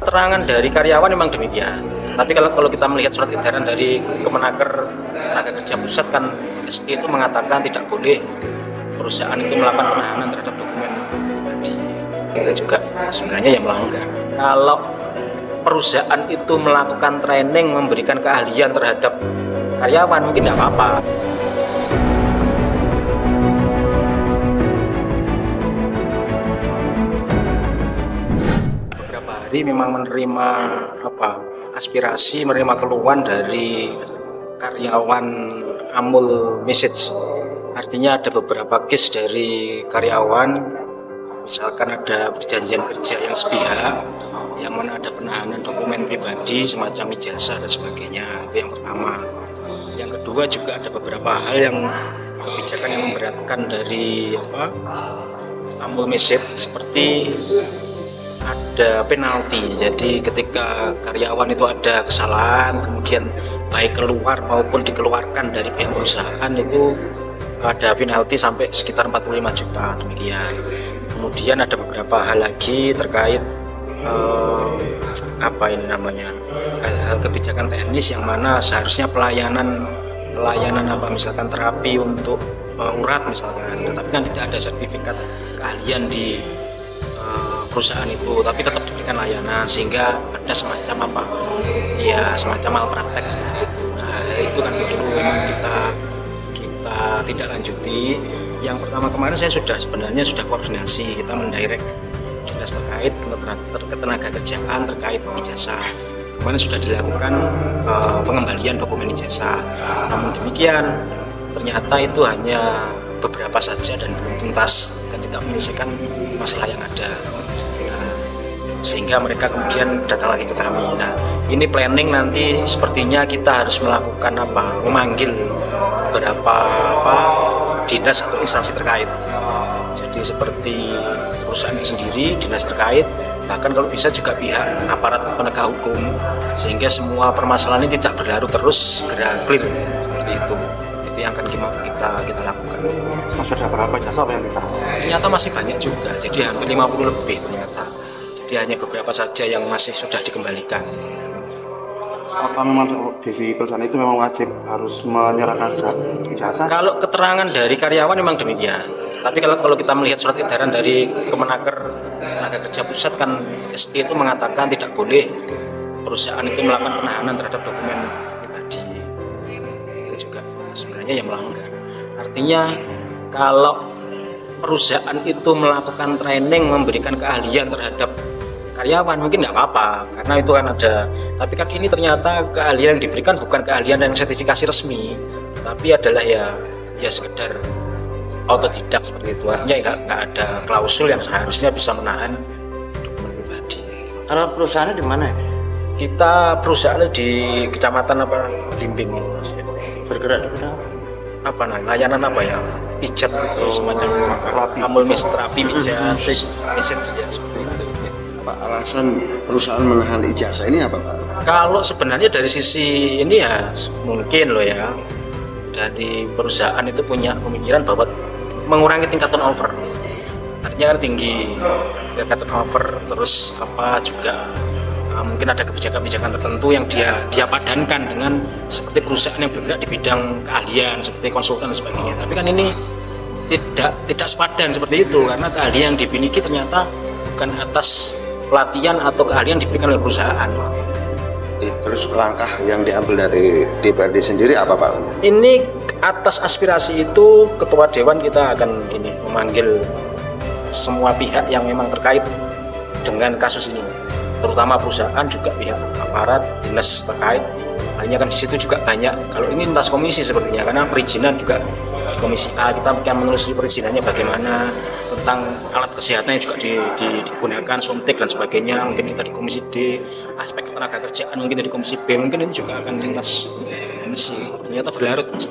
keterangan dari karyawan memang demikian. Tapi kalau kita melihat surat edaran dari Kemenaker Tenaga Kerja Pusat kan SE itu mengatakan tidak boleh perusahaan itu melakukan penahanan terhadap dokumen pribadi. Itu juga sebenarnya yang melanggar. Kalau perusahaan itu melakukan training, memberikan keahlian terhadap karyawan mungkin tidak apa-apa. Beberapa hari memang menerima aspirasi, menerima keluhan dari karyawan Amul Message. Artinya ada beberapa case dari karyawan, misalkan ada perjanjian kerja yang sepihak, yang mana ada penahanan dokumen pribadi semacam ijazah dan sebagainya. Itu yang pertama. Yang kedua juga ada beberapa hal yang kebijakan yang memberatkan dari Amul Message, seperti ada penalti. Jadi ketika karyawan itu ada kesalahan, kemudian baik keluar maupun dikeluarkan dari pihak perusahaan, itu ada penalti sampai sekitar 45 juta demikian. Kemudian ada beberapa hal lagi terkait hal kebijakan teknis, yang mana seharusnya pelayanan misalkan terapi untuk urat misalkan, tetapi kan tidak ada sertifikat keahlian di perusahaan itu, tapi tetap diberikan layanan, sehingga ada semacam semacam malpraktek seperti itu. Nah, itu kan perlu memang kita tidak lanjuti. Yang pertama, kemarin saya sebenarnya sudah koordinasi, kita mendirect dinas terkait ketenaga kerjaan terkait ijazah. Kemarin sudah dilakukan pengembalian dokumen ijazah. Namun demikian, ternyata itu hanya beberapa saja dan belum tuntas dan tidak menyelesaikan masalah yang ada. Nah, sehingga mereka kemudian datang lagi ke kami. Nah, ini planning nanti sepertinya kita harus melakukan memanggil beberapa dinas atau instansi terkait. Jadi seperti perusahaan sendiri, dinas terkait, bahkan kalau bisa juga pihak aparat penegak hukum, sehingga semua permasalahan ini tidak berlarut terus, segera clear seperti itu. Itu yang akan kita lakukan. Masih ada berapa jasa yang ditaruh? Ternyata masih banyak juga, jadi hampir 50 lebih ternyata. Jadi hanya beberapa saja yang masih sudah dikembalikan. Apa memang di perusahaan itu memang wajib harus menyerahkan ijazah? Kalau keterangan dari karyawan memang demikian. Tapi kalau kita melihat surat edaran dari Kemenaker Tenaga Kerja Pusat kan SE itu mengatakan tidak boleh perusahaan itu melakukan penahanan terhadap dokumen pribadi. Itu juga sebenarnya yang melanggar. Artinya kalau perusahaan itu melakukan training, memberikan keahlian terhadap karyawan mungkin nggak apa-apa, karena itu kan ada. Tapi kan ini ternyata keahlian yang diberikan bukan keahlian yang sertifikasi resmi, tapi adalah ya sekedar autodidak seperti itu. Artinya nggak ada klausul yang seharusnya bisa menahan dokumen pribadi. Kalau perusahaannya di mana? Kita perusahaannya di kecamatan Blimbing ini, Mas. Bergerak di bidang layanan pijat gitu, semacam Amul terapi pijat, message ya seperti itu. Pak, alasan perusahaan menahan ijazah ini apa, Pak? Kalau sebenarnya dari sisi ini ya mungkin dari perusahaan itu punya pemikiran bahwa mengurangi tingkat turnover. Artinya kan tinggi tingkat turnover, terus juga mungkin ada kebijakan-kebijakan tertentu yang dia padankan dengan seperti perusahaan yang bergerak di bidang keahlian seperti konsultan dan sebagainya. Tapi kan ini tidak sepadan seperti itu, karena keahlian yang dimiliki ternyata bukan atas pelatihan atau keahlian diberikan oleh perusahaan. Terus langkah yang diambil dari DPRD sendiri apa, Pak? Ini atas aspirasi itu Ketua Dewan kita akan memanggil semua pihak yang memang terkait dengan kasus ini, terutama perusahaan, juga pihak aparat, dinas terkait. Hanya kan di situ juga banyak. Kalau ini lintas komisi sepertinya, karena perizinan juga di Komisi A kita akan menelusuri perizinannya bagaimana, tentang alat kesehatan yang juga digunakan, suntik dan sebagainya. Mungkin kita di Komisi D, aspek tenaga kerjaan mungkin di Komisi B, mungkin ini juga akan lintas komisi. Ternyata berlarut, Mas.